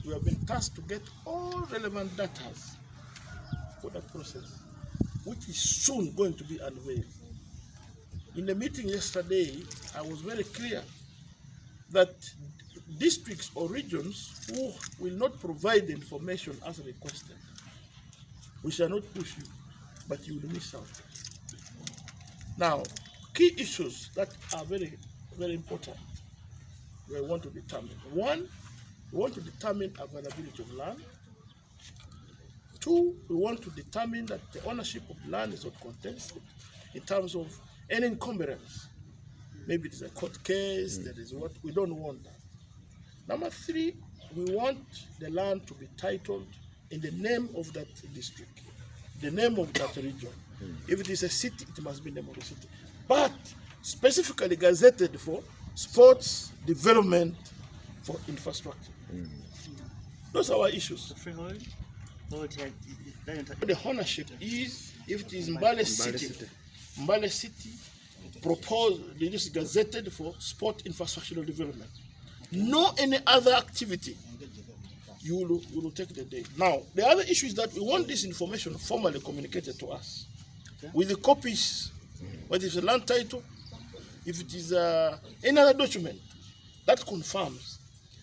we have been tasked to get all relevant data for that process, which is soon going to be unveiled. In the meeting yesterday, I was very clear that districts or regions who will not provide the information as requested, we shall not push you, but you will miss out. Now, key issues that are very, very important we want to determine. One, we want to determine availability of land. Two, we want to determine that the ownership of land is not contested in terms of any encumbrance. Maybe it is a court case, there is what, we don't want that. Number three, we want the land to be titled in the name of that district, the name of that region. If it is a city, it must be the name of the city. But specifically gazetted for sports development, for infrastructure. Those are our issues. The ownership is, if it is Mbale City proposed, it is gazetted for sport infrastructural development. No any other activity, you will take the day. Now, the other issue is that we want this information formally communicated to us with the copies, whether it's a land title, if it is any other document that confirms.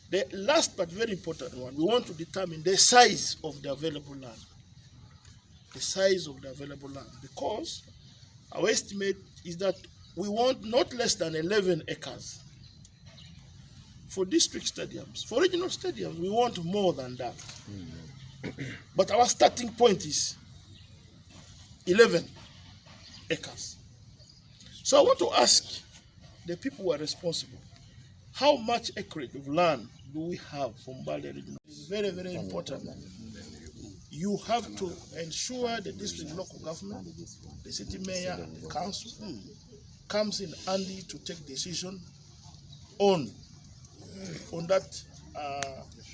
The last but very important one, we want to determine the size of the available land. The size of the available land, because our estimate is that we want not less than 11 acres for district stadiums. For regional stadiums, we want more than that. But our starting point is 11 acres. So I want to ask the people who are responsible, how much acreage of land do we have from Mbale region? It's very, very important. You have to ensure the district local government, the city mayor, and the council comes in handy to take decision on that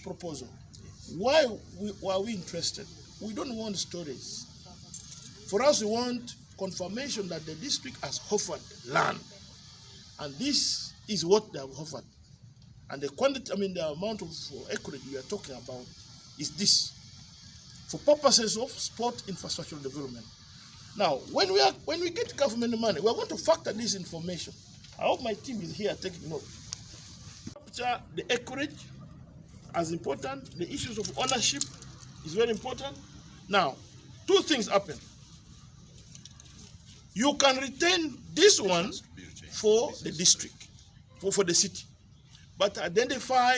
proposal. Why are we interested? We don't want stories. For us, we want confirmation that the district has offered land, and this is what they have offered. And the quantity, the amount of acreage we are talking about is this, for purposes of sport infrastructure development. Now, when we get government money, we are going to factor this information. I hope my team is here taking note. The acreage as important, the issues of ownership is very important. Now, two things happen. You can retain this one for the district, for the city, but identify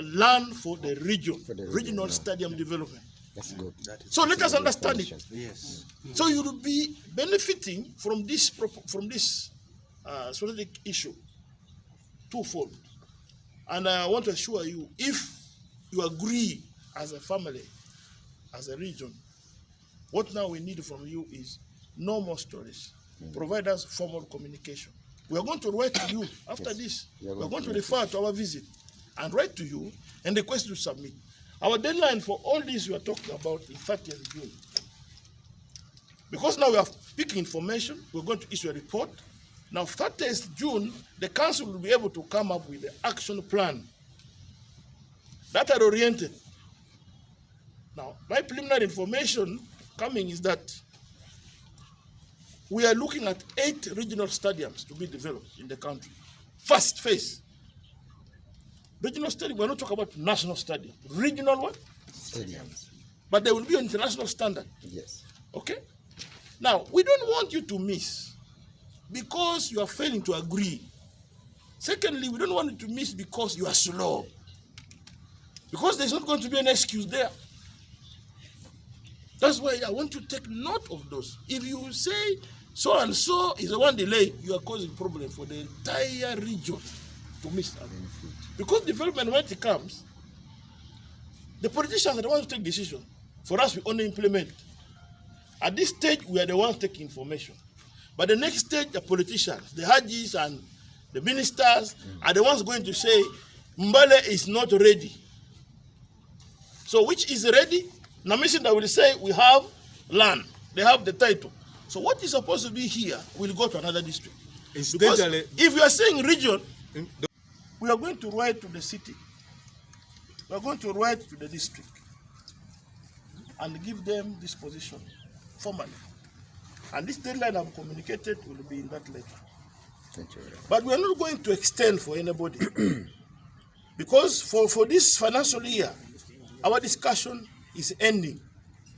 land for the region, regional stadium development. That's good. So let us understand it. Yes. So you will be benefiting from this strategic issue twofold. And I want to assure you, if you agree as a family, as a region, what now we need from you is no more stories. Provide us formal communication. We are going to write to you after this. We are going to refer to our visit and write to you and request you to submit. Our deadline for all this we are talking about is 30th June. Because now we have picked information, we're going to issue a report. Now, 30th June, the council will be able to come up with the action plan that are oriented. Now, my preliminary information coming is that we are looking at 8 regional stadiums to be developed in the country. First phase. Regional stadium, we're not talking about national stadium. Regional what? Stadiums. But there will be an international standard. Yes. Okay? Now, we don't want you to miss because you are failing to agree. Secondly, we don't want you to miss because you are slow. Because there's not going to be an excuse there. That's why I want you to take note of those. If you say so and so is the one delay, you are causing problem for the entire region to miss that. Because development, when it comes, the politicians are the ones who take decision. For us, we only implement. At this stage, we are the ones taking information. But the next stage, the politicians, the Hajis and the ministers are the ones going to say, Mbale is not ready. So which is ready? Namishinda will say, we have land. They have the title. So what is supposed to be here will go to another district. Because if you are saying region, we are going to write to the city. we are going to write to the district and give them this position formally. And this deadline I've communicated will be in that letter. Thank you. But we are not going to extend for anybody. Because for this financial year, our discussion is ending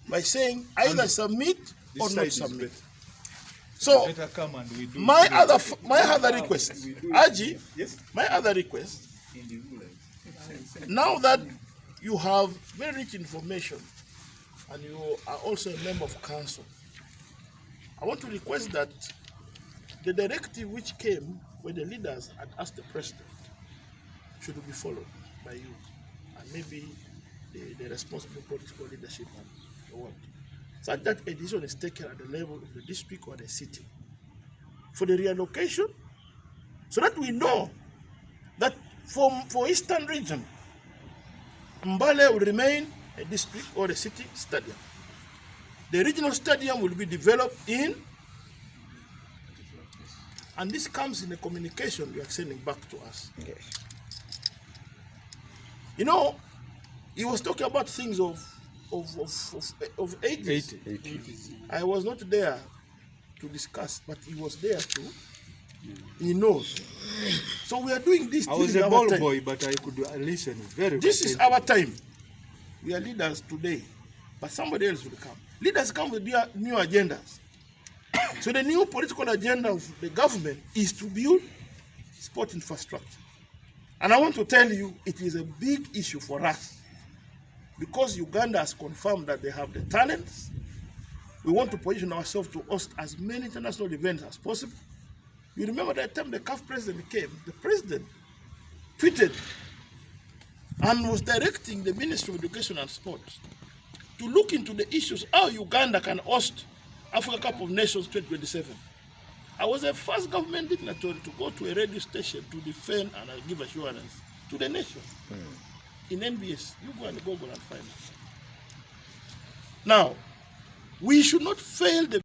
by saying either submit or not submit. So my other request, Aji, my other request, now that you have very rich information and you are also a member of council, I want to request that the directive which came when the leaders had asked the president should be followed by you and maybe the responsible political leadership and the world, such that a decision is taken at the level of the district or the city for the reallocation, so that we know that for Eastern region, Mbale will remain a district or a city stadium. The regional stadium will be developed in, and this comes in the communication you are sending back to us. Yes. You know, he was talking about things of 80s. 80. I was not there to discuss, but he was there too. He knows. So we are doing this. I was a ball boy, but I could listen very. This is our time. We are leaders today, but somebody else will come. Leaders come with their new agendas. So the new political agenda of the government is to build sport infrastructure. And I want to tell you, it is a big issue for us. Because Uganda has confirmed that they have the talents, we want to position ourselves to host as many international events as possible. You remember that time the CAF president came, the president tweeted and was directing the Ministry of Education and Sports to look into the issues how Uganda can host Africa Cup of Nations 2027. I was the first government dignitary to go to a radio station to defend and give assurance to the nation. In NBS, you go and Google and find it. Now, we should not fail the